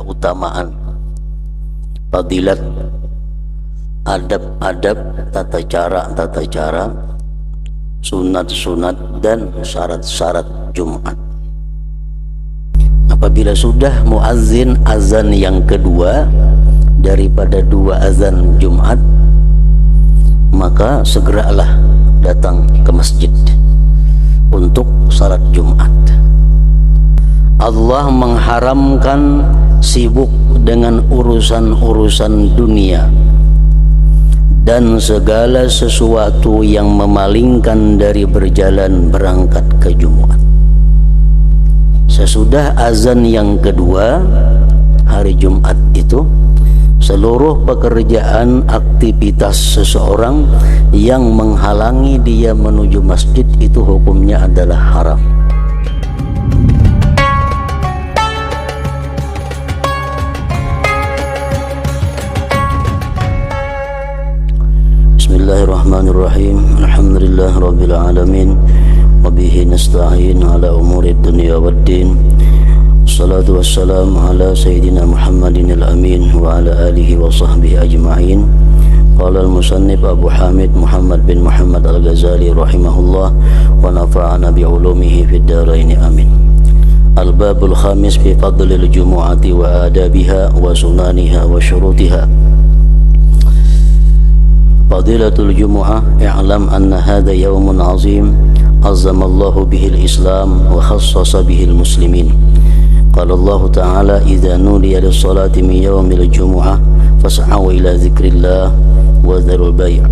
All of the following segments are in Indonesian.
keutamaan, fadilat, adab-adab, tata cara, sunat-sunat dan syarat-syarat Jumat. Apabila sudah muazzin azan yang kedua daripada dua azan Jumat, maka segeralah datang ke masjid untuk salat Jumat. Allah mengharamkan sibuk dengan urusan-urusan dunia dan segala sesuatu yang memalingkan dari berjalan berangkat ke Jumat. Sesudah azan yang kedua hari Jumat itu, seluruh pekerjaan aktivitas seseorang yang menghalangi dia menuju masjid itu hukumnya adalah haram. Bismillahirrahmanirrahim. Alhamdulillah rabbil alamin. Wabihi nasta'in ala umuri dunya waddin. Assalatu wassalamu ala sayyidina Muhammadin al-amin wa ala alihi wa sahbihi ajma'in. Qala al-musannif Abu Hamid Muhammad bin Muhammad al-Ghazali rahimahullah wa nafa'ana bi'ulumihi fid dharain amin. Al-babul khamis fi fadlil jumu'ati wa adabiha wa sunaniha wa syurutiha. Fadilatul Jumu'ah, i'lam anna hadha yawmun azim azzamallahu bihil Islam wa khassasa bihil muslimin. Qala Allah Ta'ala idza nudiya lis-salati min yawmil jumu'ah fas'au ila dzikrillah wa dzarul bai'.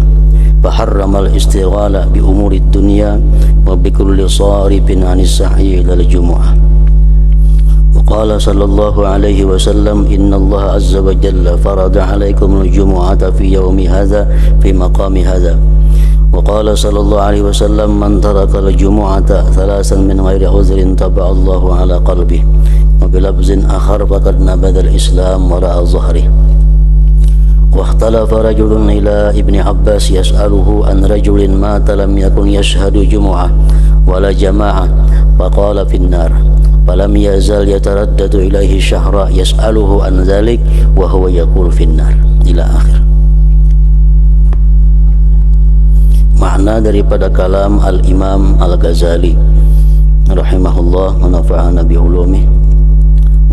Faharrama al-istighala bi umuri dunya wa bi kulli sarifin 'anis sa'yi ila al-jumu'ah. Qala sallallahu alaihi wasallam inna Allah azza wa jalla farada alaikum al-jumu'ata fi yawmi hadha fi maqami hadha. Wa qala sallallahu alaihi wasallam man taraka al-jumu'ata thalathan min ghairi uzrin taba'a Allahu ala qalbihi wa bilafzin akhar faqad nabada al-islam wara'a dhahrihi. Wa ikhtalafa rajulun ila Ibni Abbas yas'aluhu an rajulin mata lam yakun yashhadu jumu'ah wala jama'ah faqala fi an-nar. Falam yazal yataraddadu ilaihi syahra yas'aluhu an dzalik wa huwa yaqul finnar ila akhir. Makna daripada kalam Al-Imam Al-Ghazali rahimahullah wa nafa'ana bi ulumi.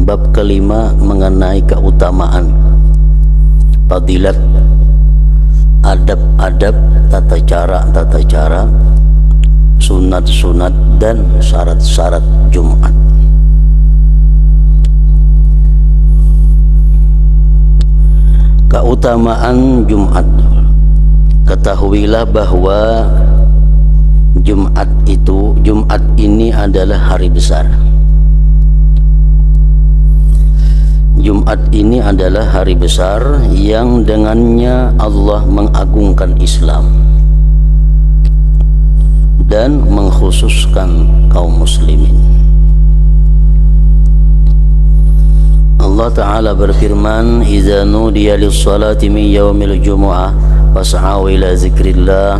Bab kelima mengenai keutamaan, fadilat, adab-adab, tata cara, sunat-sunat dan syarat-syarat Jumat. Keutamaan Jumat. Ketahuilah bahwa Jumat ini adalah hari besar. Jumat ini adalah hari besar yang dengannya Allah mengagungkan Islam dan mengkhususkan kaum muslimin. Allah Ta'ala berfirman, "Idza nudiya lis-salati min yaumil jumu'ah fas'au ila dzikrillah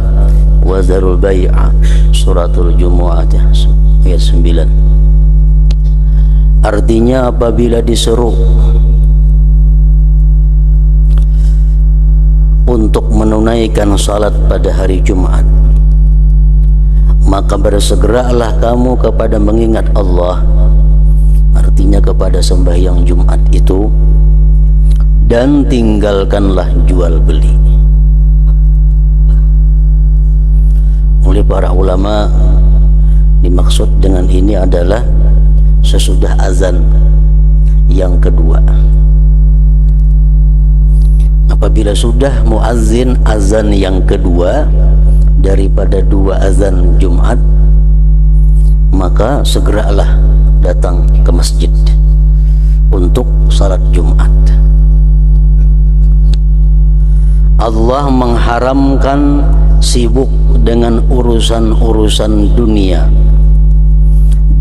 wa dzarul bai'a." Suratul Jumu'ah ayat 9. Artinya apabila diseru untuk menunaikan salat pada hari Jumat, maka bersegeralah kamu kepada mengingat Allah, artinya kepada sembahyang Jumat itu, dan tinggalkanlah jual beli. Oleh para ulama, dimaksud dengan ini adalah sesudah azan yang kedua. Apabila sudah muazzin azan yang kedua daripada dua azan Jumat, maka segeralah datang ke masjid untuk salat Jumat. Allah mengharamkan sibuk dengan urusan-urusan dunia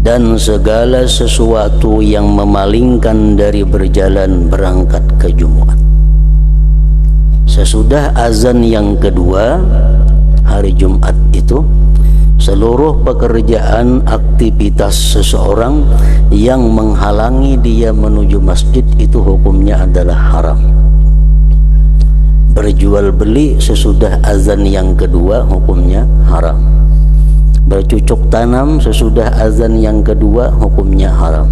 dan segala sesuatu yang memalingkan dari berjalan berangkat ke Jumat. Sesudah azan yang kedua hari Jumat itu, seluruh pekerjaan aktivitas seseorang yang menghalangi dia menuju masjid itu hukumnya adalah haram. Berjual beli sesudah azan yang kedua hukumnya haram. Bercucuk tanam sesudah azan yang kedua hukumnya haram.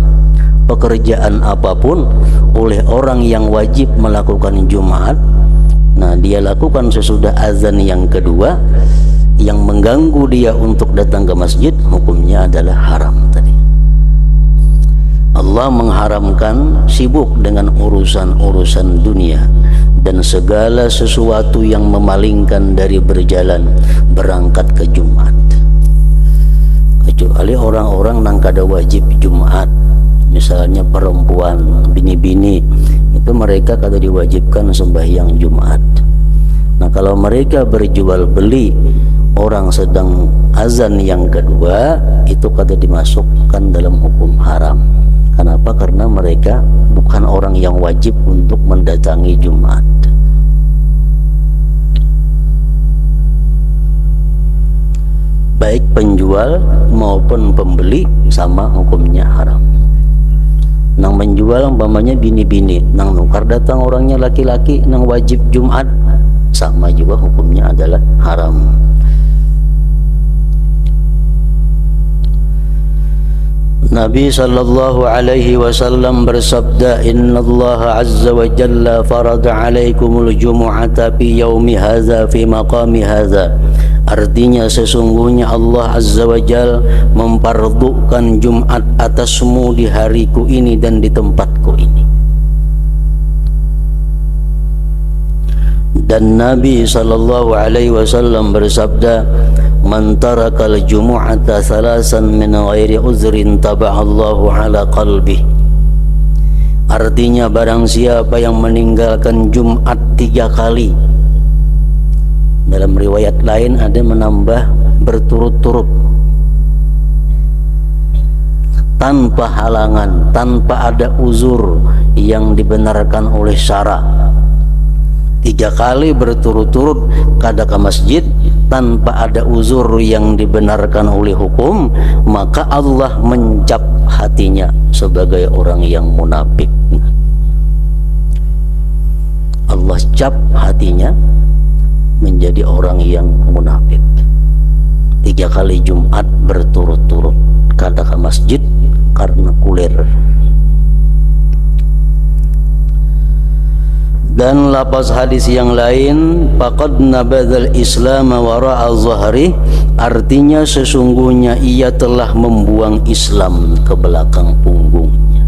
Pekerjaan apapun oleh orang yang wajib melakukan Jumat, nah dia lakukan sesudah azan yang kedua, yang mengganggu dia untuk datang ke masjid, hukumnya adalah haram tadi. Allah mengharamkan sibuk dengan urusan-urusan dunia dan segala sesuatu yang memalingkan dari berjalan berangkat ke Jumat, kecuali orang-orang yang kada wajib Jumat. Misalnya perempuan, bini-bini, itu mereka kada diwajibkan sembahyang Jumat. Nah kalau mereka berjual beli, orang sedang azan yang kedua, itu kada dimasukkan dalam hukum haram. Kenapa? Karena mereka bukan orang yang wajib untuk mendatangi Jumat. Baik penjual maupun pembeli sama hukumnya haram. Nang menjual umpamanya bini-bini, nang nukar datang orangnya laki-laki, nang wajib Jumat, sama juga hukumnya adalah haram. Nabi sallallahu alaihi wasallam bersabda, "Innallaha azza wa jalla farada 'alaikumul jumu'ata fi yaumi hadza fi maqami hadza." Artinya sesungguhnya Allah azza wa jalla memfardukan Jumat atasmu di hariku ini dan di tempatku ini. Dan Nabi sallallahu alaihi wasallam bersabda, "Man tarakal jumu'ata salasan min ghairi uzrin taba'allahu ala qalbih." Artinya barang siapa yang meninggalkan Jumat 3 kali, dalam riwayat lain ada menambah berturut-turut, tanpa halangan, tanpa ada uzur yang dibenarkan oleh syara, 3 kali berturut-turut kada ke masjid tanpa ada uzur yang dibenarkan oleh hukum, maka Allah mencap hatinya sebagai orang yang munafik. Allah cap hatinya menjadi orang yang munafik. 3 kali Jumat berturut-turut kada ke masjid karena kulir. Dan lafaz hadis yang lain, faqad nabadzal Islam wara'a zahri, artinya sesungguhnya ia telah membuang Islam ke belakang punggungnya.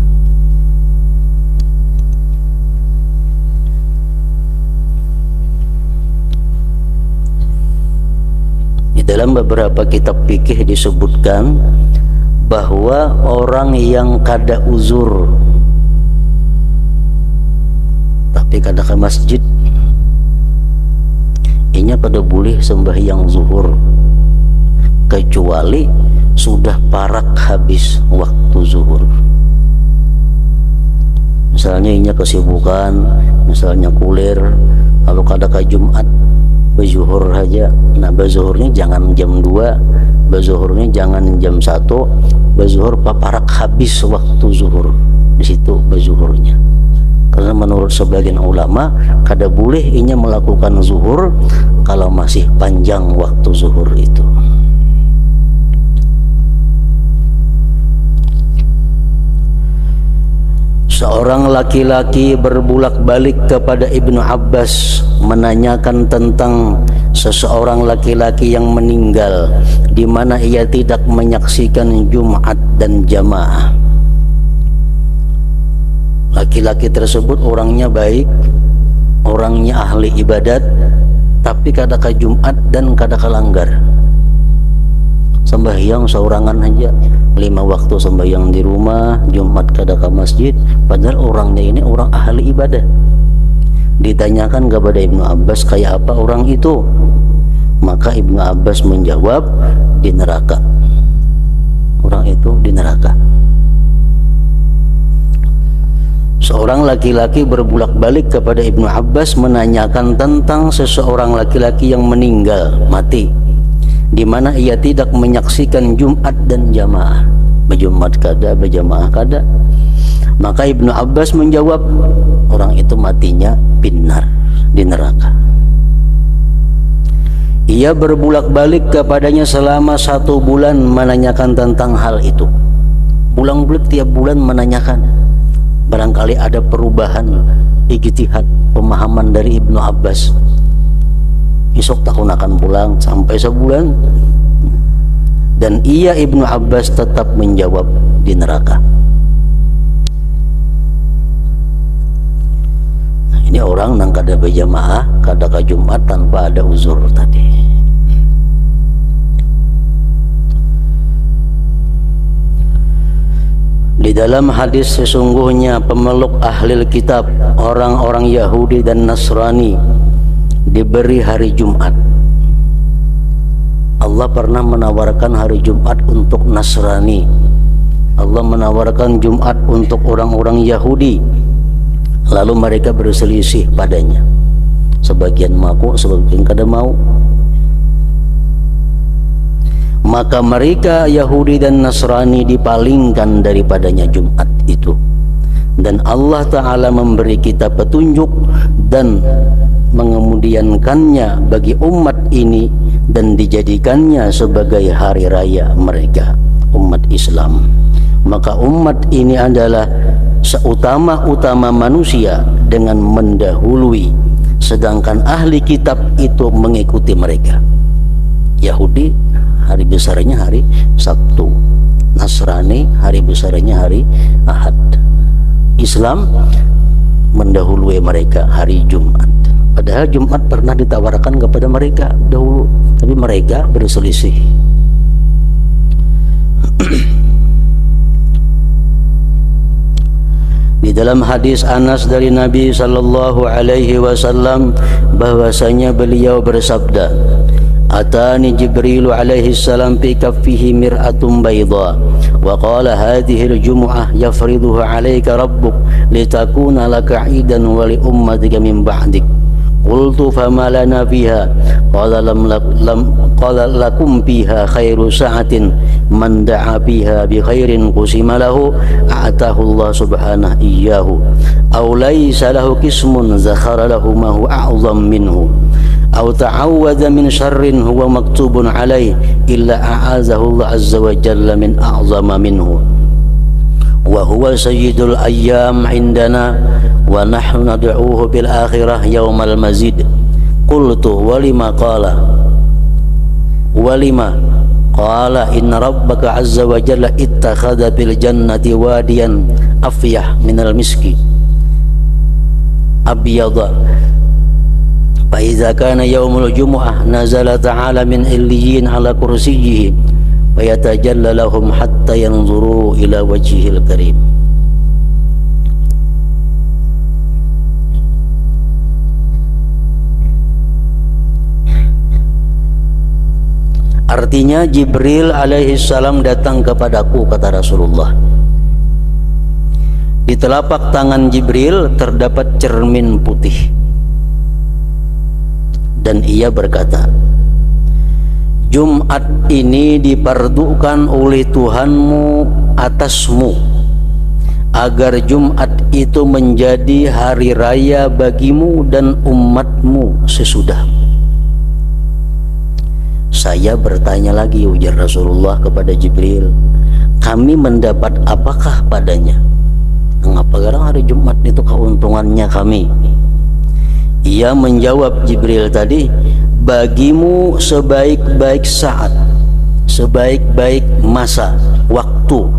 Di dalam beberapa kitab fikih disebutkan bahwa orang yang kada uzur tapi kada ke masjid, inya kada boleh sembahyang zuhur kecuali sudah parak habis waktu zuhur. Misalnya inya kesibukan, misalnya kulir, lalu kada ke Jumat, bezuhur saja. Nah bezuhurnya jangan jam 2, bezuhurnya jangan jam 1, bezuhur paparak habis waktu zuhur, di situ bezuhurnya. Karena menurut sebagian ulama kada boleh inya melakukan zuhur kalau masih panjang waktu zuhur itu. Seorang laki-laki berbulak-balik kepada Ibnu Abbas menanyakan tentang seseorang laki-laki yang meninggal di mana ia tidak menyaksikan Jumat dan jamaah. Laki-laki tersebut orangnya baik, orangnya ahli ibadat, tapi kada ke Jumat dan kada ke langgar. Sembahyang seorangan aja, 5 waktu sembahyang di rumah, Jumat kada ke masjid, padahal orangnya ini orang ahli ibadah. Ditanyakan kepada Ibnu Abbas, kayak apa orang itu? Maka Ibnu Abbas menjawab, di neraka. Orang itu di neraka. Seorang laki-laki berbulak-balik kepada Ibnu Abbas menanyakan tentang seseorang laki-laki yang meninggal, mati, di mana ia tidak menyaksikan Jumat dan jamaah, berjumat kada, berjamaah kada. Maka Ibnu Abbas menjawab, orang itu matinya binar, di neraka. Ia berbulak-balik kepadanya selama 1 bulan menanyakan tentang hal itu. Bulan-bulan tiap bulan menanyakan. Barangkali ada perubahan ijtihad pemahaman dari Ibnu Abbas. Besok tahun akan pulang, sampai sebulan. Dan ia Ibnu Abbas tetap menjawab di neraka. Nah, ini orang nang kada berjamaah, kada ke Jumat tanpa ada uzur tadi. Di dalam hadis sesungguhnya pemeluk ahli kitab, orang-orang Yahudi dan Nasrani diberi hari Jumat. Allah pernah menawarkan hari Jumat untuk Nasrani. Allah menawarkan Jumat untuk orang-orang Yahudi. Lalu mereka berselisih padanya. Sebagian mau, sebagian kada mau. Maka mereka Yahudi dan Nasrani dipalingkan daripadanya Jumat itu. Dan Allah Ta'ala memberi kita petunjuk dan mengemudiankannya bagi umat ini dan dijadikannya sebagai hari raya mereka, umat Islam. Maka umat ini adalah seutama-utama manusia dengan mendahului, sedangkan ahli kitab itu mengikuti mereka. Yahudi hari besarnya hari Sabtu, Nasrani hari besarnya hari Ahad, Islam mendahului mereka hari Jumat. Padahal Jumat pernah ditawarkan kepada mereka dahulu, tapi mereka berselisih. Di dalam hadis Anas dari Nabi sallallahu alaihi wasallam bahwasanya beliau bersabda, Atani Jibril alaihi salam fi kaffihi mir'atun bayda wa qala hadhihi al-jum'ah yafriduha 'alaika rabbuk litakuna laka 'idan wa li ummatika min ba'dik. Qultu fama lana fiha qala qala lakum fiha khairu sa'atin man da'a fiha bi khairin qusima lahu a'tahu Allah subhanahu iyyahu aw laysa lahu qismun zakhara lahu ma huwa a'zam minhu aw ta'awwadha min syarrin huwa maktubun alayhi illa a'azahu Allah azza wa jalla min a'zama minhu wa huwa sayyidul ayyam indana wa nahnu nad'uuhu bil akhirah yaumal mazid. Qultu walima qala inna rabbaka azza wa jalla ittakhadha bil jannati wadiyan afyah minal miski abyada fa idza kana yaumul jumu'ah nazala ta'ala min illiyin ala kursiyyihi wa yatajalla lahum hatta yanzuru ila wajhihil karim. Artinya Jibril alaihi salam datang kepadaku, kata Rasulullah. Di telapak tangan Jibril terdapat cermin putih. Dan ia berkata, Jumat ini dipardukan oleh Tuhanmu atasmu, agar Jumat itu menjadi hari raya bagimu dan umatmu sesudahmu. Saya bertanya lagi, ujar Rasulullah kepada Jibril, kami mendapat apakah padanya? Mengapa sekarang hari Jumat itu keuntungannya kami? Ia menjawab Jibril tadi, bagimu sebaik-baik saat, sebaik-baik masa, waktu.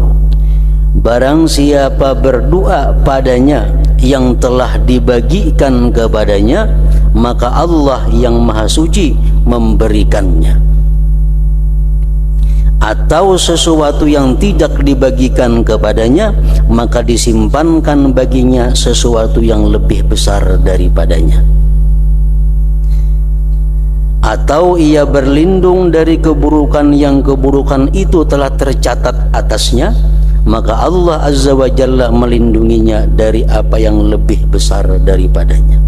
Barang siapa berdoa padanya yang telah dibagikan kepadanya, maka Allah yang Maha Suci memberikannya. Atau sesuatu yang tidak dibagikan kepadanya, maka disimpankan baginya sesuatu yang lebih besar daripadanya. Atau ia berlindung dari keburukan yang keburukan itu telah tercatat atasnya, maka Allah Azza wa Jalla melindunginya dari apa yang lebih besar daripadanya.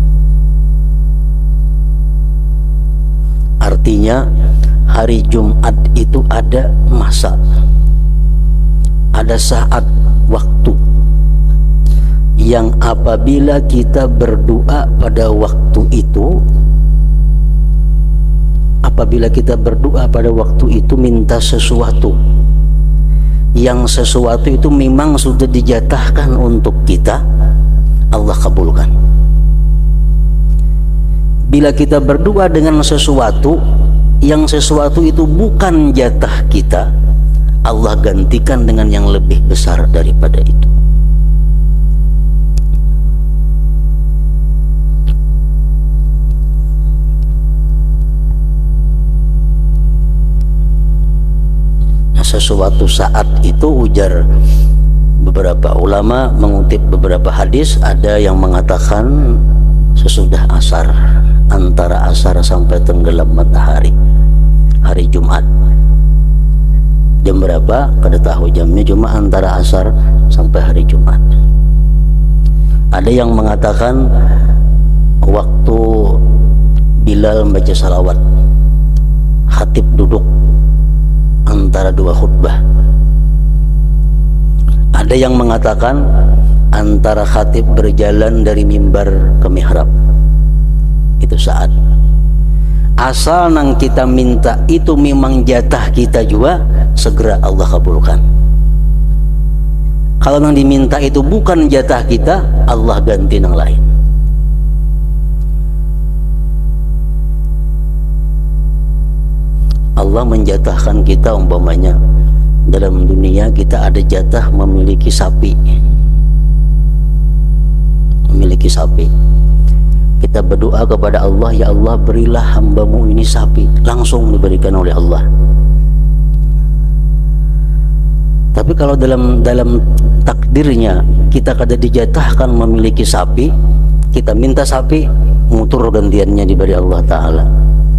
Artinya hari Jumat itu ada masa, ada saat, waktu yang apabila kita berdoa pada waktu itu, minta sesuatu, yang sesuatu itu memang sudah dijatahkan untuk kita, Allah kabulkan. Bila kita berdoa dengan sesuatu, yang sesuatu itu bukan jatah kita, Allah gantikan dengan yang lebih besar daripada itu. Nah, sesuatu saat itu, ujar beberapa ulama mengutip beberapa hadis, ada yang mengatakan sesudah asar, antara asar sampai tenggelam matahari hari Jumat. Jam berapa? Kada tahu jamnya, cuma antara asar sampai hari Jumat. Ada yang mengatakan waktu Bilal membaca salawat, khatib duduk antara dua khutbah. Ada yang mengatakan antara khatib berjalan dari mimbar ke mihrab, itu saat. Asal nang kita minta itu memang jatah kita juga, segera Allah kabulkan. Kalau nang diminta itu bukan jatah kita, Allah ganti nang lain. Allah menjatahkan kita, umpamanya dalam dunia kita ada jatah memiliki sapi, kita berdoa kepada Allah, ya Allah berilah hambamu ini sapi, langsung diberikan oleh Allah. Tapi kalau dalam takdirnya kita kada dijatahkan memiliki sapi, kita minta sapi, mutur gantiannya diberi Allah Ta'ala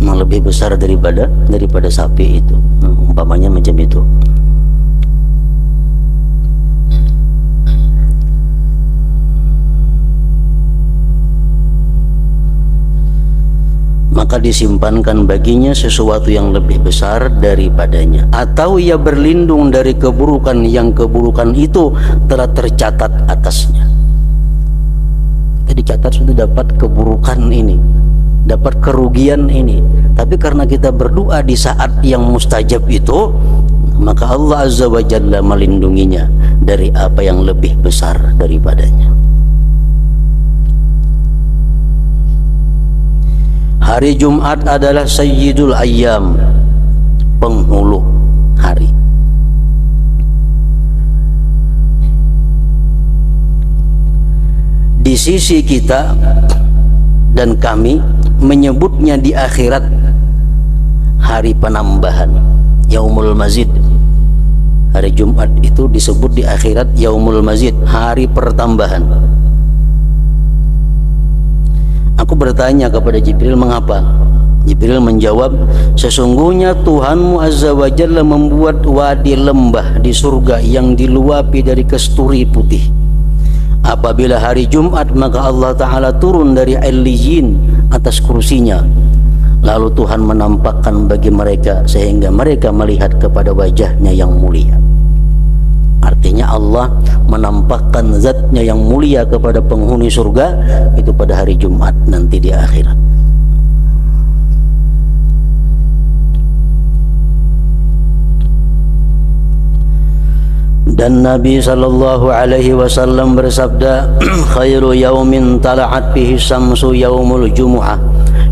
yang lebih besar daripada sapi itu. Umpamanya macam itu. Maka disimpankan baginya sesuatu yang lebih besar daripadanya, atau ia berlindung dari keburukan yang keburukan itu telah tercatat atasnya. Kita dicatat sudah dapat keburukan ini, dapat kerugian ini, tapi karena kita berdoa di saat yang mustajab itu, maka Allah Azza wa Jalla melindunginya dari apa yang lebih besar daripadanya. Hari Jumat adalah Sayyidul Ayyam, penghulu hari. Di sisi kita dan kami menyebutnya di akhirat hari penambahan, Yaumul Mazid. Hari Jumat itu disebut di akhirat Yaumul Mazid, hari pertambahan. Aku bertanya kepada Jibril, mengapa? Jibril menjawab, sesungguhnya Tuhanmu Azza wa Jalla membuat wadi lembah di surga yang diluapi dari kesturi putih. Apabila hari Jumat, maka Allah Ta'ala turun dari Illiyin atas kursinya, lalu Tuhan menampakkan bagi mereka sehingga mereka melihat kepada wajahnya yang mulia. Artinya Allah menampakkan zatnya yang mulia kepada penghuni surga itu pada hari Jumat nanti di akhirat. Dan Nabi sallallahu alaihi wasallam bersabda, khairu yaumin tala'at bihi syamsu yaumul jumu'ah,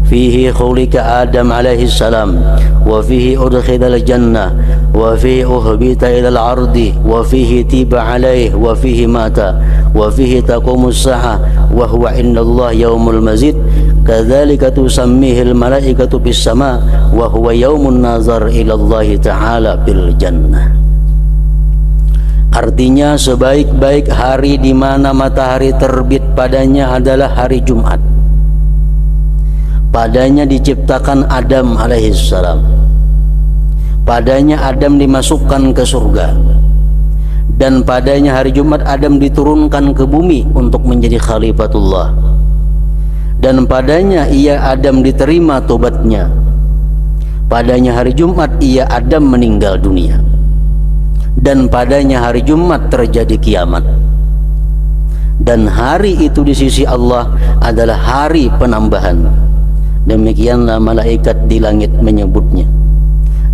fihi khulika Adam alaihi salam, wa fihi udkhilal jannah, wa fihi uhbita ilal ardi, wa fihi tiba alaih, wa fihi mata, wa fihi taqumus sa'ah, wa huwa indallah yaumul mazid, kadzalika tusammihil malaikatu bis sama, wa huwa yaumun nazar ilallahi ta'ala bil jannah. Artinya sebaik-baik hari di mana matahari terbit padanya adalah hari Jumat. Padanya diciptakan Adam alaihissalam. Padanya Adam dimasukkan ke surga. Dan padanya hari Jumat Adam diturunkan ke bumi untuk menjadi khalifatullah. Dan padanya ia Adam diterima tobatnya. Padanya hari Jumat ia Adam meninggal dunia, dan padanya hari Jumat terjadi kiamat. Dan hari itu di sisi Allah adalah hari penambahan. Demikianlah malaikat di langit menyebutnya.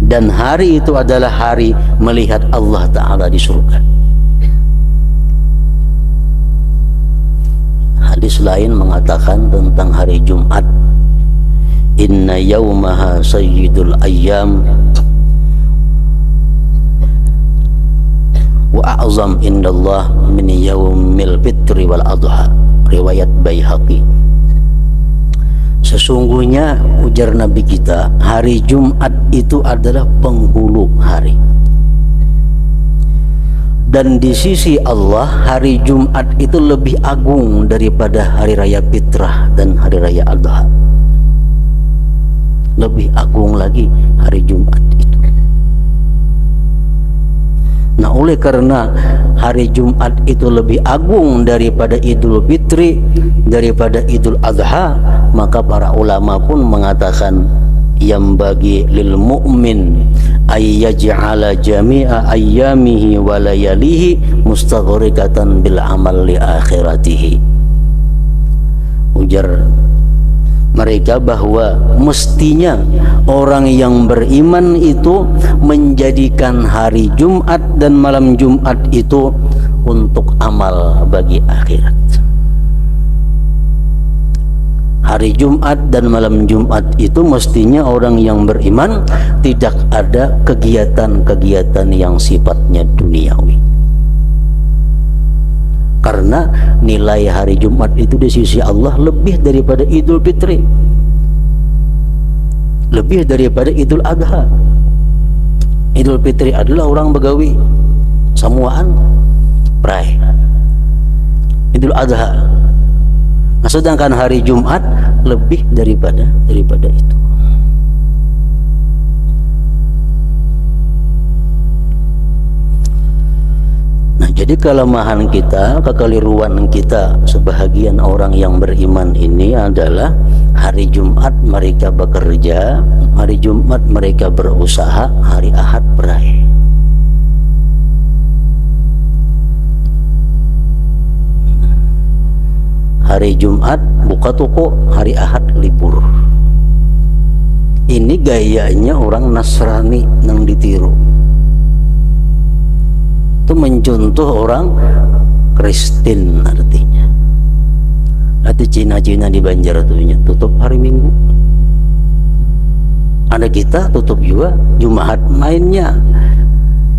Dan hari itu adalah hari melihat Allah Ta'ala di surga. Hadis lain mengatakan tentang hari Jumat, inna yawmaha sayyidul ayyam wa a'zam indallah min yaumil fitri wal adha. Riwayat Baihaqi. Sesungguhnya, ujar Nabi kita, hari Jumat itu adalah penghulu hari. Dan di sisi Allah, hari Jumat itu lebih agung daripada hari raya Fitrah dan hari raya Adha. Lebih agung lagi hari Jumat itu. Nah, oleh karena hari Jumat itu lebih agung daripada Idul Fitri, daripada Idul Adha, maka para ulama pun mengatakan yang bagi lil mu'min ay yaj'ala jami'a ayyamihi wa layalihi mustaghrikatan bil amal li akhiratihi. Ujar mereka bahwa mestinya orang yang beriman itu menjadikan hari Jumat dan malam Jumat itu untuk amal bagi akhirat. Hari Jumat dan malam Jumat itu mestinya orang yang beriman tidak ada kegiatan-kegiatan yang sifatnya duniawi. Karena nilai hari Jumat itu di sisi Allah lebih daripada Idul Fitri, lebih daripada Idul Adha. Idul Fitri adalah orang begawi, samuaan, prai. Idul Adha. Nah, sedangkan hari Jumat lebih daripada itu. Nah, jadi kelemahan kita, kekeliruan kita sebahagian orang yang beriman ini adalah hari Jumat mereka bekerja, hari Jumat mereka berusaha, hari Ahad berai. Hari Jumat buka toko, hari Ahad libur. Ini gayanya orang Nasrani yang ditiru. Itu mencontoh orang Kristen artinya. Ada Cina-Cina di Banjar tutup hari Minggu. Ada kita tutup juga Jumat mainnya.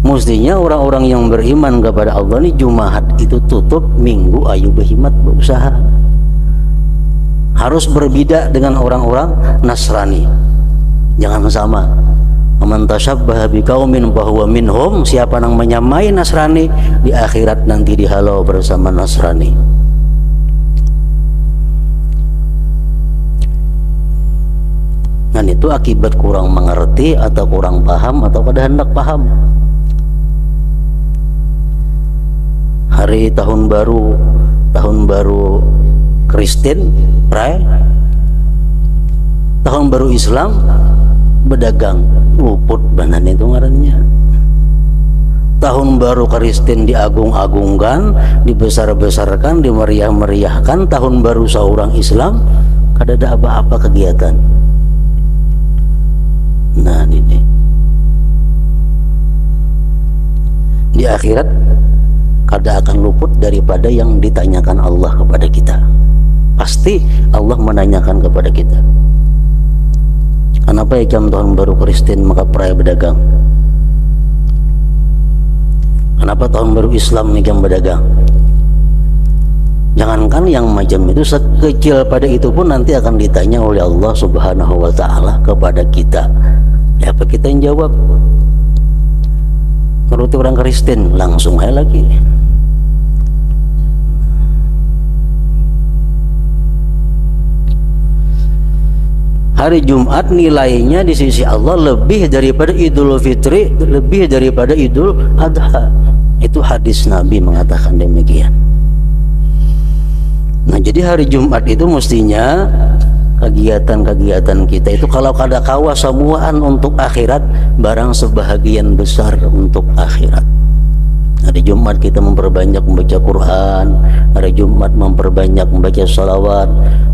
Mestinya orang-orang yang beriman kepada Allah ini Jumat itu tutup, Minggu ayo berkhidmat berusaha. Harus berbeda dengan orang-orang Nasrani. Jangan sama. Man tashabbaha biqaumin fahuwa minhum. Siapa yang menyamai Nasrani di akhirat nanti dihalau bersama Nasrani. Dan itu akibat kurang mengerti atau kurang paham atau pada hendak paham. Hari tahun baru Kristen, prai. Tahun baru Islam, berdagang, luput banan itu ngarannya. Tahun baru Kristen diagung-agungkan, dibesar-besarkan, dimeriah-meriahkan. Tahun baru seorang Islam, kada ada apa-apa kegiatan. Nah ini di akhirat kada akan luput daripada yang ditanyakan Allah kepada kita. Pasti Allah menanyakan kepada kita, kenapa jam tahun baru Kristen maka peraya berdagang? Kenapa tahun baru Islam nih jam berdagang? Jangankan yang macam itu, sekecil pada itu pun nanti akan ditanya oleh Allah Subhanahu wa Ta'ala kepada kita. Ya, apa kita yang jawab? Menurut orang Kristen langsung aja lagi. Hari Jumat nilainya di sisi Allah lebih daripada Idul Fitri, lebih daripada Idul Adha. Itu hadis Nabi mengatakan demikian. Nah, jadi hari Jumat itu mestinya kegiatan-kegiatan kita itu kalau kada kawa semuaan untuk akhirat, barang sebahagian besar untuk akhirat. Hari Jumat kita memperbanyak membaca Quran, hari Jumat memperbanyak membaca salawat,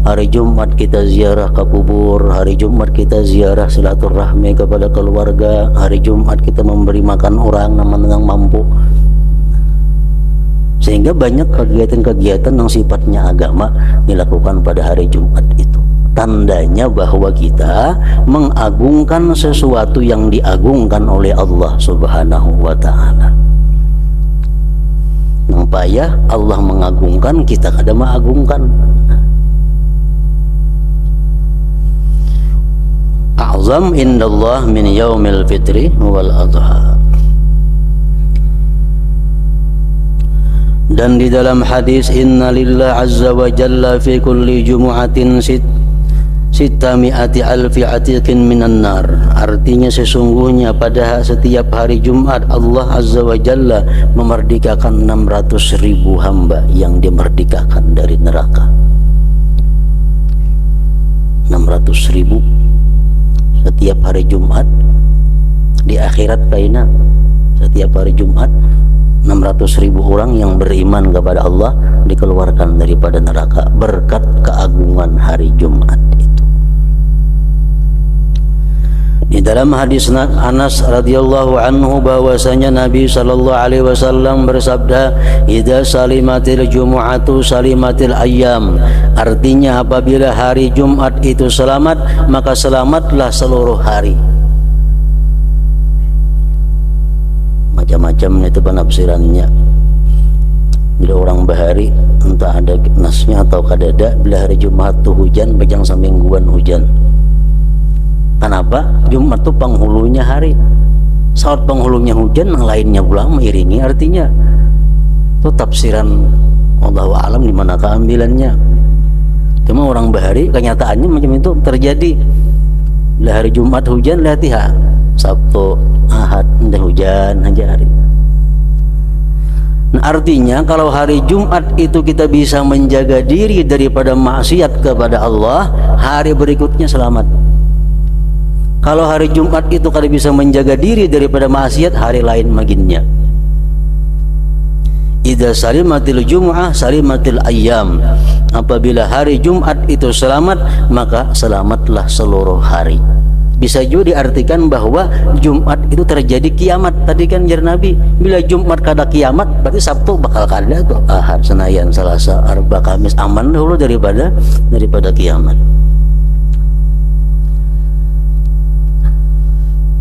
hari Jumat kita ziarah ke kubur, hari Jumat kita ziarah silaturahmi kepada keluarga, hari Jumat kita memberi makan orang yang mampu. Sehingga banyak kegiatan-kegiatan yang sifatnya agama dilakukan pada hari Jumat itu. Tandanya bahwa kita mengagungkan sesuatu yang diagungkan oleh Allah Subhanahu wa ta'ala. Supaya Allah mengagungkan, kita kada mengagungkan. A'zam indallah min yaumil fitri wal adha. Dan di dalam hadis inna lillah azza wa jalla fi kulli jumu'atin sittami'ati alfi atiqin minan nar. Artinya sesungguhnya pada setiap hari Jumat Allah azza wa jalla memerdekakan 600.000 hamba yang dimerdekakan dari neraka. 600.000 setiap hari Jumat. Di akhirat kaina setiap hari Jumat 600.000 orang yang beriman kepada Allah dikeluarkan daripada neraka berkat keagungan hari Jumat itu. Di dalam hadis Anas radhiyallahu anhu bahwasanya Nabi sallallahu alaihi wasallam bersabda, "Idza salimatil jumu'atu salimatil ayyam." Artinya apabila hari Jumat itu selamat, maka selamatlah seluruh hari. Macam-macam itu penafsirannya. Bila orang bahari entah ada nasnya atau kadada, bila hari Jumat tu hujan, bejang semingguan hujan. Kenapa? Jumat itu penghulunya hari. Saat penghulunya hujan, yang lainnya pulang mengiringi. Artinya itu tafsiran Allahu a'lam di mana keambilannya. Cuma orang bahari kenyataannya macam itu terjadi. Lah hari Jumat hujan, lihat ya Sabtu, Ahad, udah hujan aja hari. Nah, artinya kalau hari Jumat itu kita bisa menjaga diri daripada maksiat kepada Allah, hari berikutnya selamat. Kalau hari Jumat itu kada bisa menjaga diri daripada maksiat, hari lain maginnya. Idza salimatil jumu'ah salimatil ayyam. Apabila hari Jumat itu selamat, maka selamatlah seluruh hari. Bisa juga diartikan bahwa Jumat itu terjadi kiamat. Tadi kan jar Nabi, bila Jumat kada kiamat, berarti Sabtu bakal kada tuh. Ahad, Senayan, Selasa, Arba, Kamis aman dulu daripada kiamat.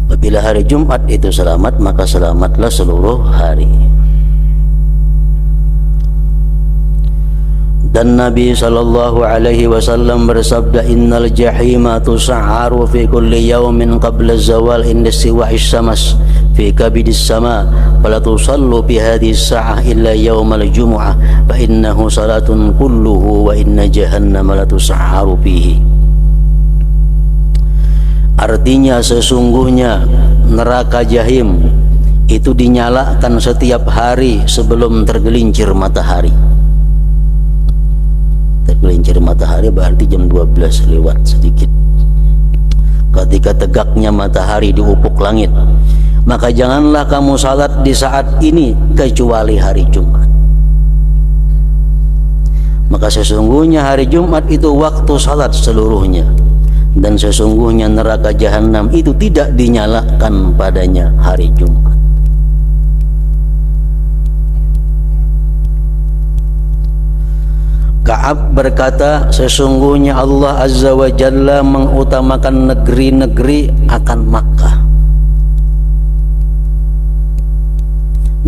Apabila hari Jumat itu selamat, maka selamatlah seluruh hari. Dan Nabi sallallahu alaihi wasallam bersabda, innal jahima tus'aru fi kulli yawmin qabla zawal inda siwa'is samas fi kabidis sama fala tusallu fi hadhihi as-sa'ah illa yawmal jumu'ah fa innahu salatun kulluhu wa inna jahannama la tus'aru fihi. Artinya sesungguhnya neraka jahim itu dinyalakan setiap hari sebelum tergelincir matahari. Tergelincir matahari berarti jam 12 lewat sedikit. Ketika tegaknya matahari di ufuk langit, maka janganlah kamu salat di saat ini kecuali hari Jumat. Maka sesungguhnya hari Jumat itu waktu salat seluruhnya. Dan sesungguhnya neraka jahanam itu tidak dinyalakan padanya hari Jumat. Ka'ab berkata, sesungguhnya Allah Azza wa Jalla mengutamakan negeri-negeri akan Makkah.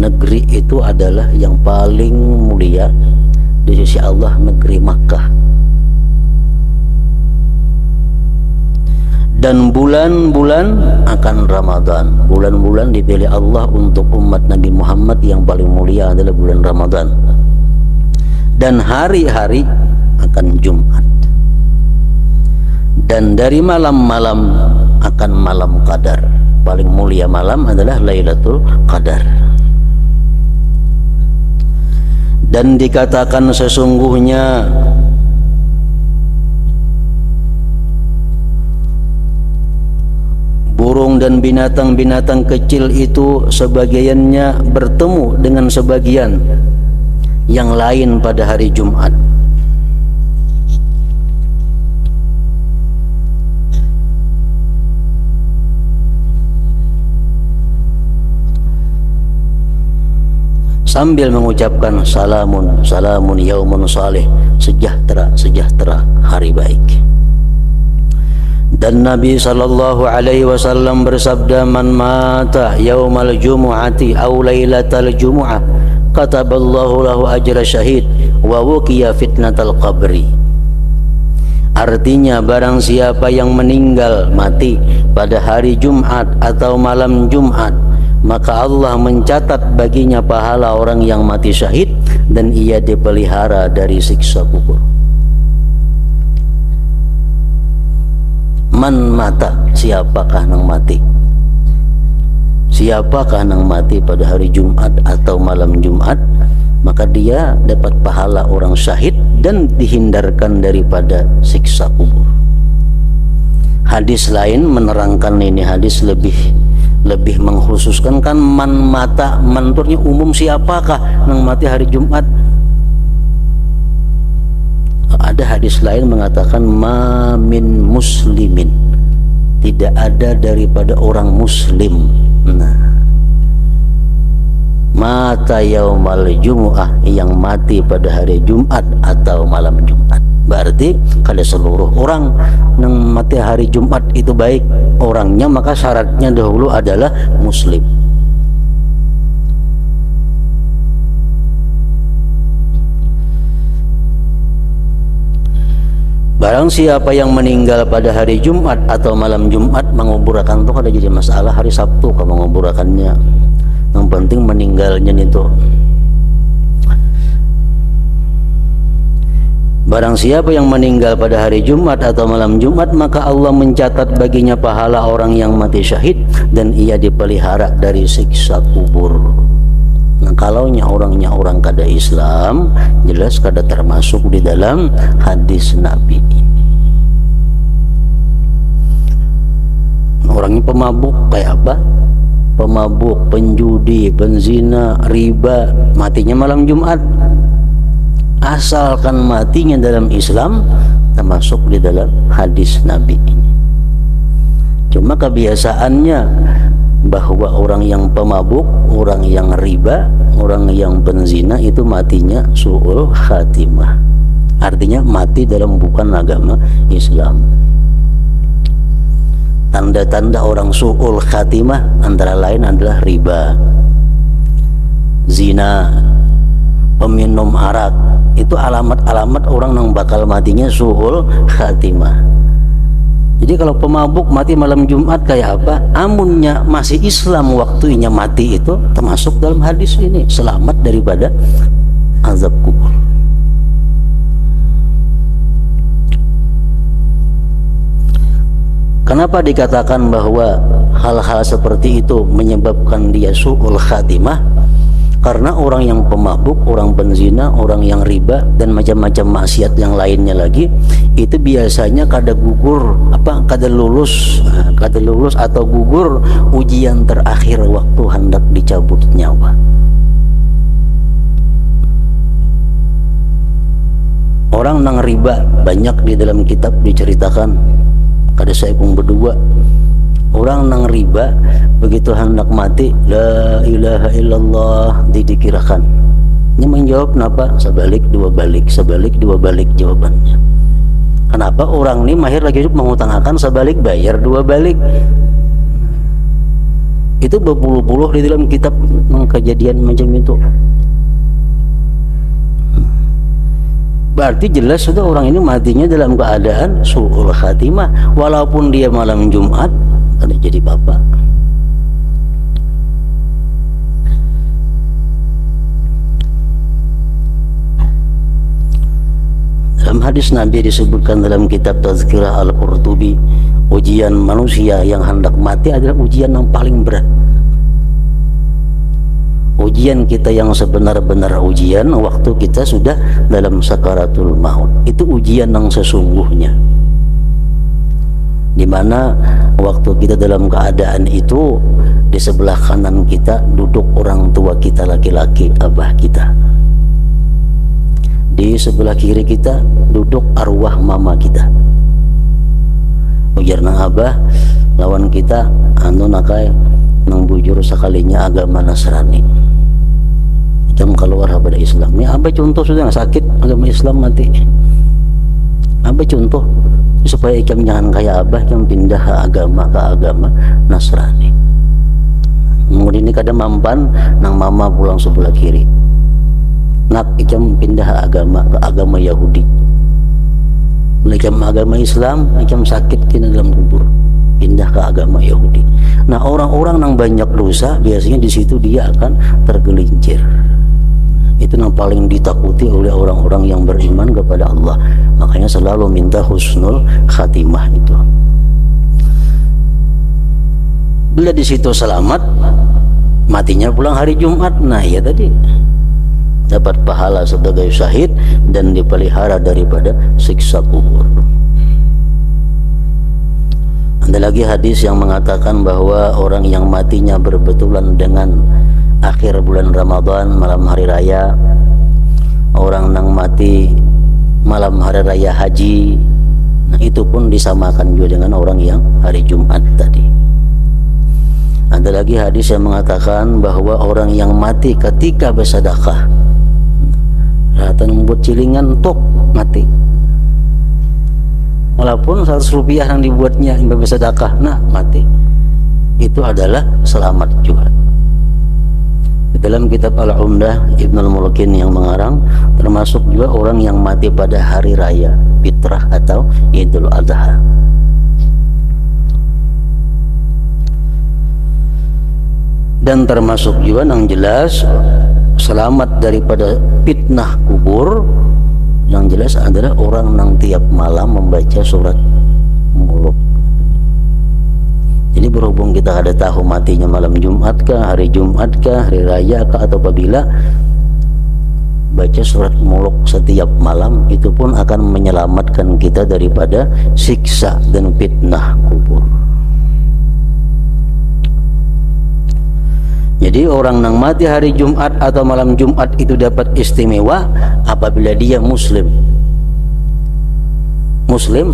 Negeri itu adalah yang paling mulia di sisi Allah, negeri Makkah. Dan bulan-bulan akan Ramadan. Bulan-bulan dipilih Allah untuk umat Nabi Muhammad yang paling mulia adalah bulan Ramadan. Dan hari-hari akan Jumat. Dan dari malam-malam akan malam Qadar. Paling mulia malam adalah Lailatul Qadar. Dan dikatakan sesungguhnya dan binatang-binatang kecil itu sebagiannya bertemu dengan sebagian yang lain pada hari Jumat. Sambil mengucapkan salamun, salamun yaumun salih, sejahtera, sejahtera hari baik. Dan Nabi sallallahu alaihi wasallam bersabda, man mata yaumal jumu'ati aw lailatal jumu'ah kataballahu lahu ajra syahid wa wuqiya fitnatal qabri. Artinya, barang siapa yang meninggal mati pada hari Jumat atau malam Jumat, maka Allah mencatat baginya pahala orang yang mati syahid dan ia dipelihara dari siksa kubur. Man mata, siapakah nang mati? Siapakah nang mati pada hari Jumat atau malam Jumat, maka dia dapat pahala orang syahid dan dihindarkan daripada siksa kubur. Hadis lain menerangkan ini, hadis lebih mengkhususkan, kan man mata, manturnya umum, siapakah nang mati hari Jumat. Ada hadis lain mengatakan ma min muslimin, tidak ada daripada orang muslim. Nah, mata yaumal jumu'ah, yang mati pada hari Jumat atau malam Jumat. Berarti kalau seluruh orang yang mati hari Jumat itu baik orangnya, maka syaratnya dahulu adalah muslim. Barang siapa yang meninggal pada hari Jumat atau malam Jumat, menguburkan itu kada jadi masalah. Hari Sabtu kamu menguburkannya, yang penting meninggalnya itu. Barang siapa yang meninggal pada hari Jumat atau malam Jumat, maka Allah mencatat baginya pahala orang yang mati syahid dan ia dipelihara dari siksa kubur. Nah, kalaunya orangnya orang kada Islam, jelas kada termasuk di dalam hadis Nabi ini. Orangnya pemabuk kayak apa? Pemabuk, penjudi, penzina, riba, matinya malam Jumat. Asalkan matinya dalam Islam, termasuk di dalam hadis Nabi ini. Cuma kebiasaannya bahwa orang yang pemabuk, orang yang riba, orang yang penzina itu matinya su'ul khatimah. Artinya mati dalam bukan agama Islam. Tanda-tanda orang su'ul khatimah antara lain adalah riba, zina, peminum arak. Itu alamat-alamat orang yang bakal matinya su'ul khatimah. Jadi kalau pemabuk mati malam Jumat kayak apa? Amunnya masih Islam waktunya mati, itu termasuk dalam hadis ini, selamat daripada azab kubur. Kenapa dikatakan bahwa hal-hal seperti itu menyebabkan dia su'ul khatimah? Karena orang yang pemabuk, orang penzina, orang yang riba dan macam-macam maksiat yang lainnya lagi, itu biasanya kada gugur kada lulus atau gugur ujian terakhir waktu hendak dicabut nyawa. Orang nang riba banyak di dalam kitab diceritakan, kada saya pun berdua. Orang nang riba begitu hendak mati, la ilaha illallah, didikirakan. Ini menjawab kenapa? Sebalik dua balik jawabannya. Kenapa orang ini mahir lagi hidup mengutangkan sebalik bayar dua balik? Itu berpuluh-puluh di dalam kitab kejadian macam itu. Berarti jelas sudah orang ini matinya dalam keadaan su'ul khatimah, walaupun dia malam Jumat ada jadi bapak. Dalam hadis Nabi disebutkan dalam kitab Tazkirah Al-Qurtubi, ujian manusia yang hendak mati adalah ujian yang paling berat. Ujian kita yang sebenar-benar ujian waktu kita sudah dalam sakaratul maut, itu ujian yang sesungguhnya. di mana waktu kita dalam keadaan itu di sebelah kanan kita duduk orang tua kita laki-laki, abah kita. Di sebelah kiri kita duduk arwah mama kita. Ujar nang abah lawan kita anu nakai nang bujur sekalinya agama Nasrani. Jam keluar pada Islam. Ini abah contoh sudah sakit agama Islam mati. Abah contoh supaya ikam jangan kayak abah yang pindah ke agama Nasrani. Kemudian ini kadang mampan nang mama pulang sebelah kiri. Nak ikam pindah ke agama Yahudi. Ikam agama Islam, ikam sakit kena dalam kubur, pindah ke agama Yahudi. Nah, orang-orang yang banyak dosa biasanya di situ dia akan tergelincir. Itu yang paling ditakuti oleh orang-orang yang beriman kepada Allah. Makanya selalu minta husnul khatimah itu. Bila di situ selamat, matinya pulang hari Jumat. Nah, ya tadi dapat pahala sebagai syahid dan dipelihara daripada siksa kubur. Ada lagi hadis yang mengatakan bahwa orang yang matinya berbetulan dengan akhir bulan Ramadan, malam hari raya, orang yang mati malam hari raya haji, nah itu pun disamakan juga dengan orang yang hari Jumat tadi. Ada lagi hadis yang mengatakan bahwa orang yang mati ketika bersedekah, rata membuat cilingan tok mati. Walaupun 100 rupiah yang dibuatnya yang bersedekah, nah mati. Itu adalah selamat juga. Di dalam kitab Al-Umdah Ibnul Mulkin yang mengarang, termasuk juga orang yang mati pada hari raya Fitrah atau Idul Adha. Dan termasuk juga yang jelas selamat daripada fitnah kubur, yang jelas adalah orang yang tiap malam membaca surat Muluk. Jadi berhubung kita ada tahu matinya malam Jumat kah, hari Jumat kah, hari raya kah, atau apabila baca surat Muluk setiap malam, itu pun akan menyelamatkan kita daripada siksa dan fitnah kubur. Jadi orang yang mati hari Jumat atau malam Jumat itu dapat istimewa apabila dia Muslim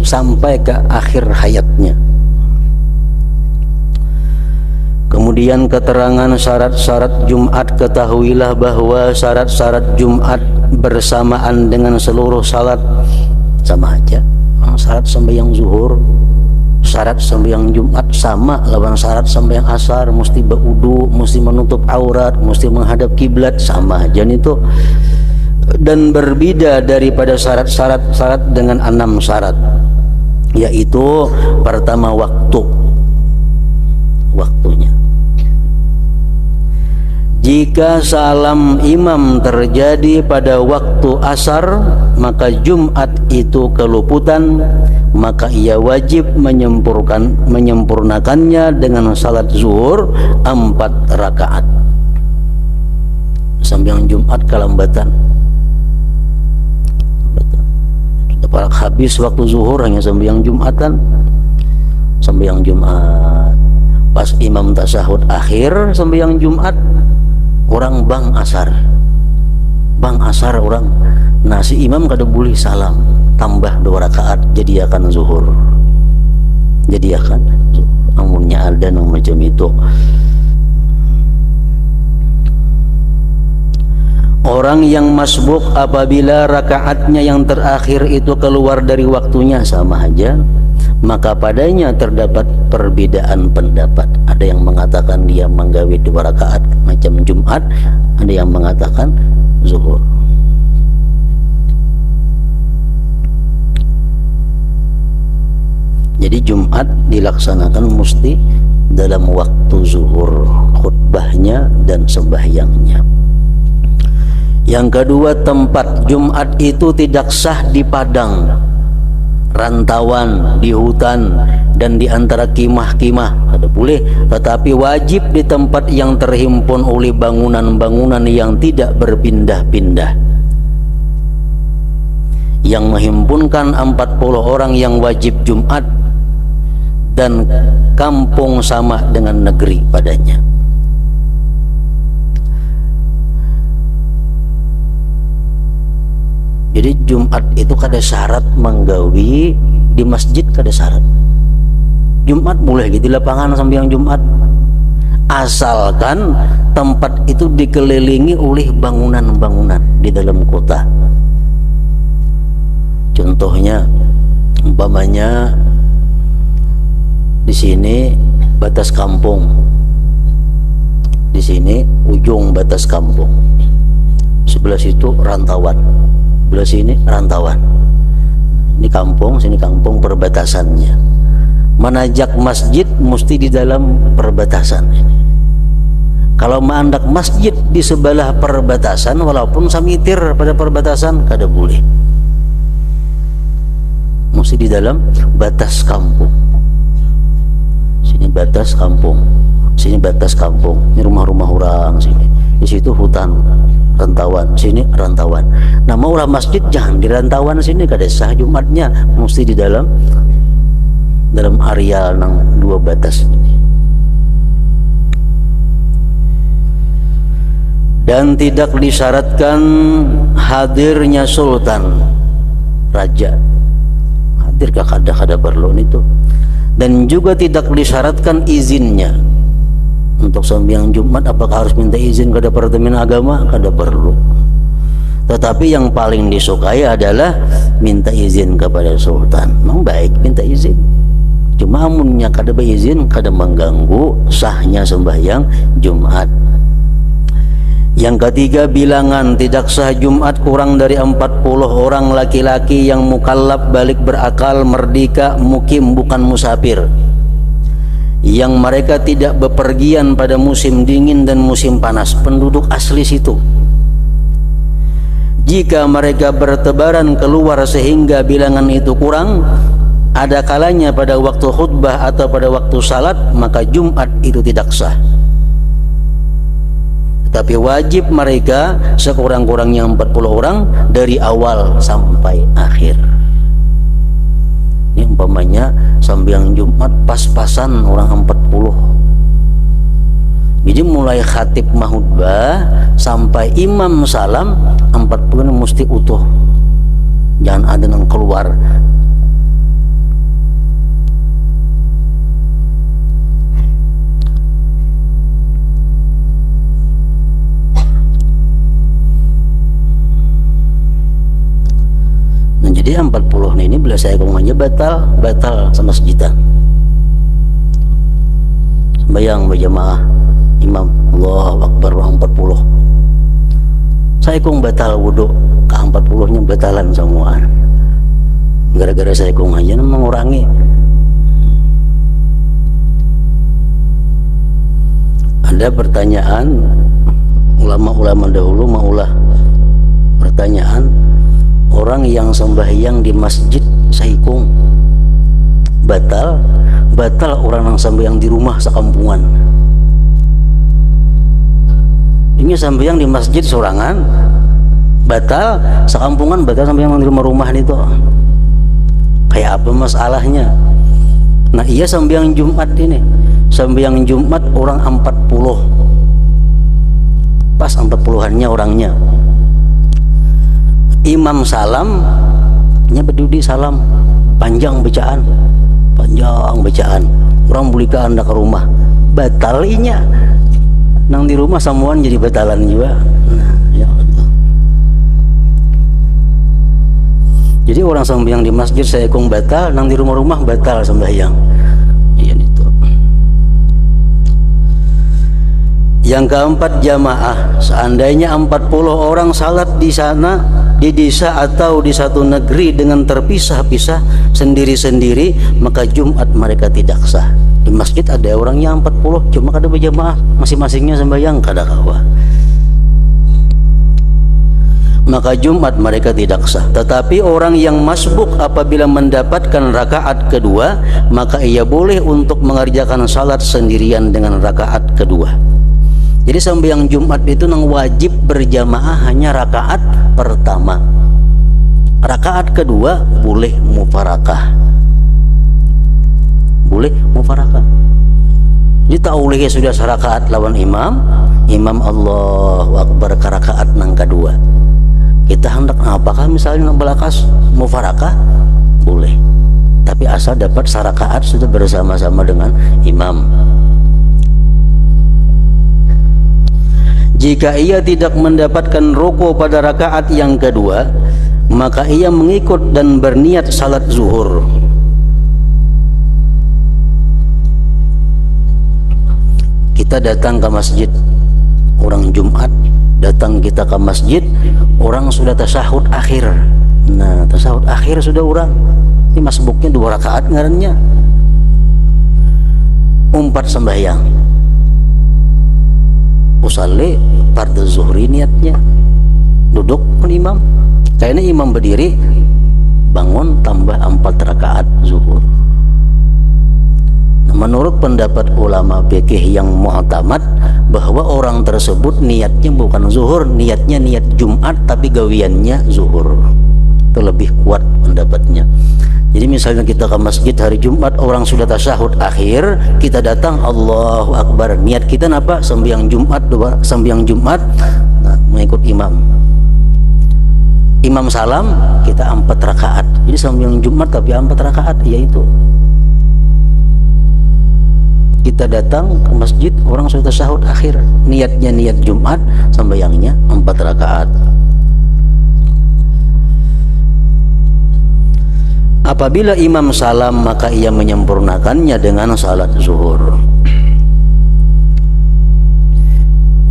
sampai ke akhir hayatnya. Kemudian keterangan syarat-syarat Jumat, ketahuilah bahwa syarat-syarat Jumat bersamaan dengan seluruh salat sama aja. Syarat sembahyang zuhur, syarat sembahyang Jumat sama lawan syarat sembahyang asar, mesti berwudu, mesti menutup aurat, mesti menghadap kiblat, sama aja itu. Dan berbeda daripada syarat-syarat dengan 6 syarat, yaitu pertama waktunya. Jika salam imam terjadi pada waktu asar, maka Jumat itu keluputan, maka ia wajib menyempurnakannya dengan salat zuhur 4 rakaat. Sembahyang Jumat kelambatan. Dapat habis waktu zuhur hanya sembahyang Jumatan. Sembahyang Jumat. Pas imam tasyahud akhir sembahyang Jumat, orang bang asar orang. Nah si imam kada boleh salam, tambah 2 rakaat jadi akan zuhur. Amunnya ada yang macam itu. Orang yang masbuk apabila rakaatnya yang terakhir itu keluar dari waktunya sama aja, maka padanya terdapat perbedaan pendapat. Ada yang mengatakan dia menggawe 2 rakaat macam Jumat, ada yang mengatakan zuhur. Jadi Jumat dilaksanakan mesti dalam waktu zuhur, khutbahnya dan sembahyangnya. Yang kedua, tempat Jumat itu tidak sah di padang, rantauan, di hutan, dan di antara kimah-kimah. Ada boleh, tetapi wajib di tempat yang terhimpun oleh bangunan-bangunan yang tidak berpindah-pindah. Yang menghimpunkan 40 orang yang wajib Jumat dan kampung sama dengan negeri padanya. Jadi Jumat itu kada syarat menggawi di masjid, kada syarat. Jumat boleh gitu lapangan sambil Jumat, asalkan tempat itu dikelilingi oleh bangunan-bangunan di dalam kota. Contohnya umpamanya di sini batas kampung, di sini ujung batas kampung, sebelah situ rantauan, sebelah sini rantauan, ini kampung, sini kampung, perbatasannya. Menajak masjid mesti di dalam perbatasan ini. Kalau menandak masjid di sebelah perbatasan, walaupun samitir pada perbatasan, kada boleh. Mesti di dalam batas kampung. Sini batas kampung, sini batas kampung, ini rumah-rumah orang sini. Di situ hutan, rantauan, sini rantauan. Nama ulah masjid jangan di rantauan sini, kada sah Jumatnya, mesti di dalam areal nang dua batas ini. Dan tidak disyaratkan hadirnya sultan, raja. Hadir kada perlu itu. Dan juga tidak disyaratkan izinnya. Untuk sembahyang Jumat apakah harus minta izin ke Departemen Agama? Kada perlu. Tetapi yang paling disukai adalah minta izin kepada sultan. Memang baik minta izin. Cuma amunnya kada beizin, kada mengganggu sahnya sembahyang Jumat. Yang ketiga, bilangan tidak sah Jumat kurang dari 40 orang laki-laki yang mukallaf, balik berakal, merdeka, mukim bukan musafir, yang mereka tidak bepergian pada musim dingin dan musim panas, penduduk asli situ. Jika mereka bertebaran keluar sehingga bilangan itu kurang, ada kalanya pada waktu khutbah atau pada waktu salat, maka Jumat itu tidak sah. Tapi wajib mereka sekurang-kurangnya 40 orang dari awal sampai akhir. Ini umpamanya sembahyang Jumat pas-pasan orang 40. Jadi mulai khatib mahutbah sampai imam salam 40 mesti utuh. Jangan ada yang keluar. Jadi 40 ini bila saya ngomong aja batal sama sejuta. Sembahyang berjamaah imam Allahu Akbar 40. Saya kong batal wudhu, ke 40-nya batalan semua. Gara-gara saya kong aja mengurangi. Ada pertanyaan ulama-ulama dahulu maulah pertanyaan, orang yang sembahyang di masjid saikung batal orang yang sembahyang di rumah sekampungan. Ini sembahyang di masjid sorangan batal, sekampungan batal, sembahyang di rumah-rumah itu kayak apa masalahnya? Nah iya sembahyang Jumat ini, sembahyang Jumat orang 40 pas 40-annya orangnya, imam salam nya berdudi salam panjang bacaan orang bulika anda ke rumah batalinya nang di rumah samuan jadi batalan juga. Nah, ya Allah. Jadi orang sembahyang di masjid saya kong batal, nang di rumah-rumah batal sembahyang. Iya itu. Yang keempat, jamaah. Seandainya 40 orang salat di sana, di desa atau di satu negeri dengan terpisah-pisah sendiri-sendiri, maka Jumat mereka tidak sah. Di masjid ada orang yang 40 cuma kada berjamaah, masing-masingnya sembahyang kada kawa, maka Jumat mereka tidak sah. Tetapi orang yang masbuk apabila mendapatkan rakaat kedua, maka ia boleh untuk mengerjakan salat sendirian dengan rakaat kedua. Jadi sembahyang Jumat itu nang wajib berjamaah hanya rakaat pertama. Rakaat kedua boleh mufarakah, boleh mufarakah. Jadi taulihnya sudah sarakaat lawan imam Allahu Akbar karakaat nang kedua. Kita hendak apakah misalnya nang belakas mufarakah boleh, tapi asal dapat sarakaat sudah bersama-sama dengan imam. Jika ia tidak mendapatkan ruku pada rakaat yang kedua, maka ia mengikut dan berniat salat zuhur. Kita datang ke masjid, orang Jumat datang kita ke masjid, orang sudah tasahud akhir. Nah, tasahud akhir sudah orang. Ini masbuknya 2 rakaat ngarannya. 4 sembahyang. Usalli fardhu zuhri niatnya. Duduk pun imam. Kayaknya imam berdiri, bangun tambah 4 rakaat zuhur. Menurut pendapat ulama fikih yang mu'tamad, bahwa orang tersebut niatnya bukan zuhur, niatnya niat Jumat tapi gawiannya zuhur. Itu lebih kuat pendapatnya. Jadi misalnya kita ke masjid hari Jumat, orang sudah tasyahud akhir, kita datang Allahu Akbar, niat kita apa? Sembahyang Jumat, sembahyang Jumat, nah, mengikut imam. Imam salam, kita 4 rakaat. Jadi sembahyang Jumat tapi 4 rakaat, yaitu kita datang ke masjid, orang sudah tasyahud akhir, niatnya niat Jumat, sembahyangnya 4 rakaat. Apabila imam salam, maka ia menyempurnakannya dengan salat zuhur.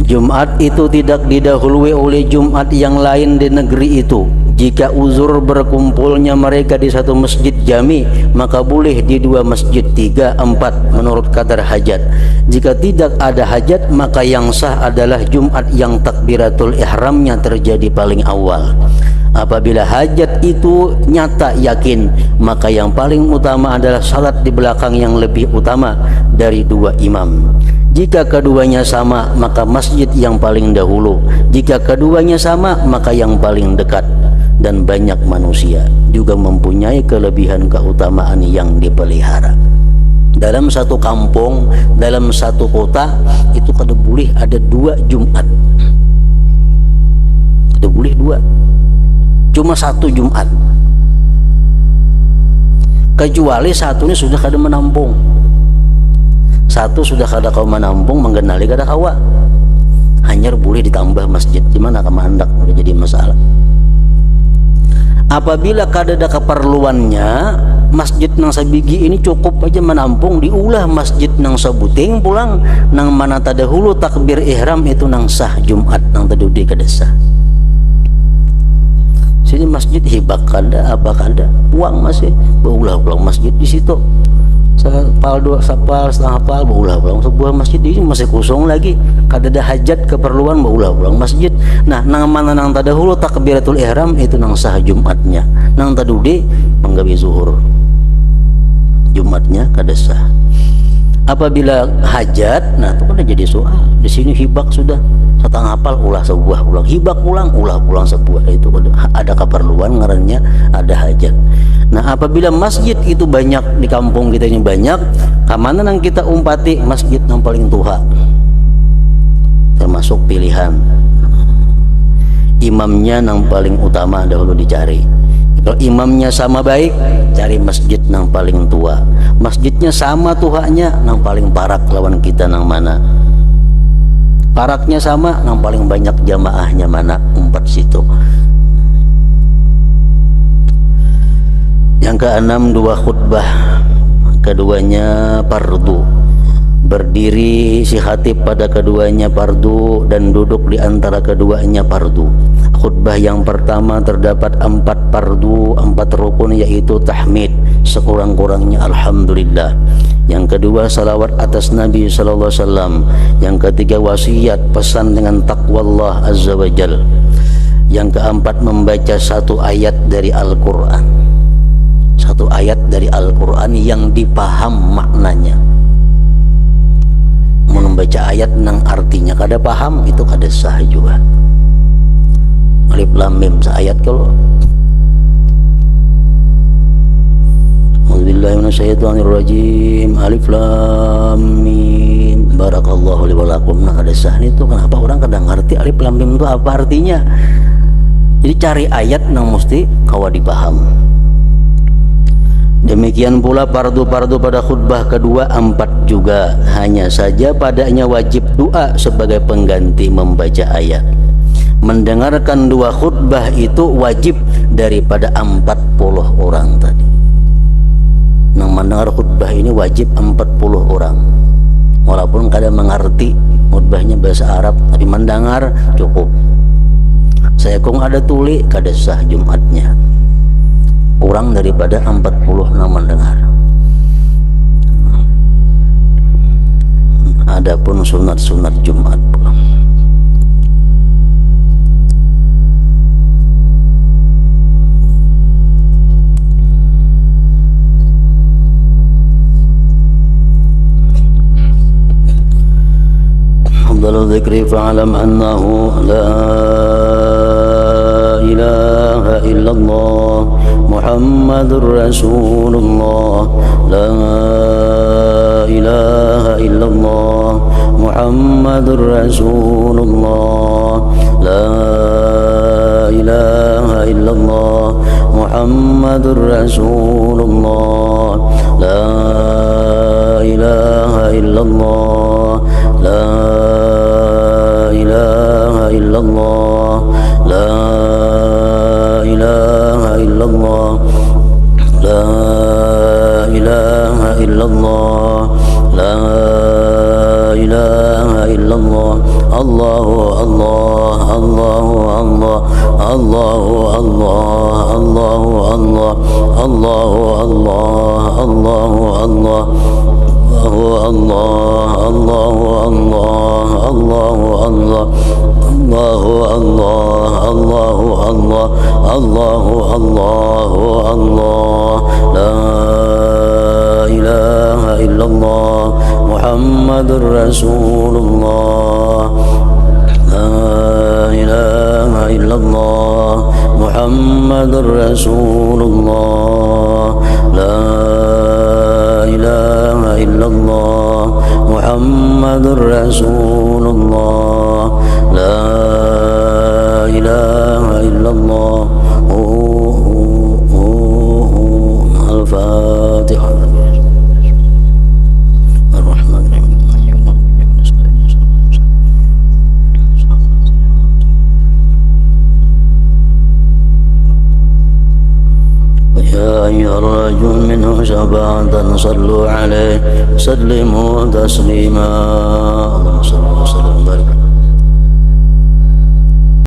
Jumat itu tidak didahului oleh Jumat yang lain di negeri itu. Jika uzur berkumpulnya mereka di satu masjid jami, maka boleh di 2 masjid, 3, 4 menurut kadar hajat. Jika tidak ada hajat, maka yang sah adalah Jumat yang takbiratul ihramnya terjadi paling awal. Apabila hajat itu nyata yakin, maka yang paling utama adalah salat di belakang yang lebih utama dari 2 imam. Jika keduanya sama, maka masjid yang paling dahulu. Jika keduanya sama, maka yang paling dekat. Dan banyak manusia juga mempunyai kelebihan keutamaan yang dipelihara. Dalam satu kampung, dalam satu kota, itu kada boleh ada 2 Jumat. Kada boleh 2, cuma 1 Jumat. Kecuali satunya sudah kada menampung. Satu sudah kada kau menampung, mengenali kada kawa, hanya boleh ditambah masjid. Gimana kemandak udah jadi masalah. Apabila kada ada keperluannya, masjid nang sabigi ini cukup aja menampung, diulah masjid nang sabuting pulang, nang mana tadahulu takbir ihram itu nang sah Jumat, nang tadudi kada sah. Sini masjid hibak kada, apa kada, uang masih, baulah pulang masjid di situ. Sapal 2 sapal setengah pal, baulah pulang sebuah masjid ini masih kosong lagi, kada ada hajat keperluan, baulah pulang masjid. Nah, nang mana nang tadahulu takbiratul ihram itu nang sah Jumatnya, nang tadudi menggawe zuhur, Jumatnya kada sah. Apabila hajat, nah itu kan jadi soal. Di sini hibak sudah setengah hafal, ulah sebuah ulang, hibak ulang, ulah pulang sebuah. Itu ada keperluan ngarannya ada hajat. Nah, apabila masjid itu banyak di kampung kita ini banyak, kamana nang kita umpati masjid yang paling tua, termasuk pilihan imamnya yang paling utama dahulu dicari. Kalau imamnya sama baik, cari masjid yang paling tua. Masjidnya sama tuanya, yang paling parak lawan kita nang mana. Paraknya sama, yang paling banyak jamaahnya mana, umpat situ. Yang keenam, 2 khutbah, keduanya fardu. Berdiri si khatib pada keduanya fardu dan duduk di antara keduanya fardu. Khutbah yang pertama terdapat 4 fardu, 4 rukun, yaitu tahmid, sekurang-kurangnya alhamdulillah. Yang kedua salawat atas Nabi sallallahu alaihi wasallam. Yang ketiga wasiat, pesan dengan takwa Allah azza wajal. Yang keempat membaca 1 ayat dari Al-Qur'an. 1 ayat dari Al-Qur'an yang dipaham maknanya. Membaca ayat nang artinya kada paham, itu kada sah juga. Alif lam mim seayat kalau billahi minasyaitonir rajim. Alif lam mim. Barakallahu li wa lakum. Nah, ada sahni itu kenapa orang kadang ngerti alif lam mim itu apa artinya. Jadi cari ayat yang mesti kawa dipaham. Demikian pula fardu-fardu pada khutbah kedua 4 juga, hanya saja padanya wajib doa sebagai pengganti membaca ayat. Mendengarkan 2 khutbah itu wajib daripada 40 orang tadi. Yang mendengar khutbah ini wajib 40 orang. Walaupun kadang mengerti khutbahnya bahasa Arab, tapi mendengar cukup. Saya kong ada tuli kada sah Jumatnya. Kurang daripada 40 yang mendengar. Adapun sunat-sunat Jumat pula. Afdalul dzikri fa'alam annahu la ilaha illallah Muhammadur Rasulullah. La ilaha illallah Muhammadur Rasulullah. La ilaha illallah Muhammadur Rasulullah. La ilaha illallah. La ilaha illallah. La ilaha illallah. La ilaha illallah. La ilaha illallah. Allahu Allah. Allahu Allah. Allahu Allah. Allahu Allah. Allahu Allah. Allahu Allah. Allahu Allah. Allahu Allah. Allahu Allah. Allahu Allah. Allahu Allah. Allahu Allahu Allah. La ilaha illallah Muhammadur Rasulullah. La ilaha illallah Muhammadur Rasulullah. La ilaha illallah Muhammadur Rasulullah. La ilaha illallah. Al-Fatihah. يا أيها الرجل منه شفاعة صلوا عليه سلموا تسليما. اللهم صل وسلم وبارك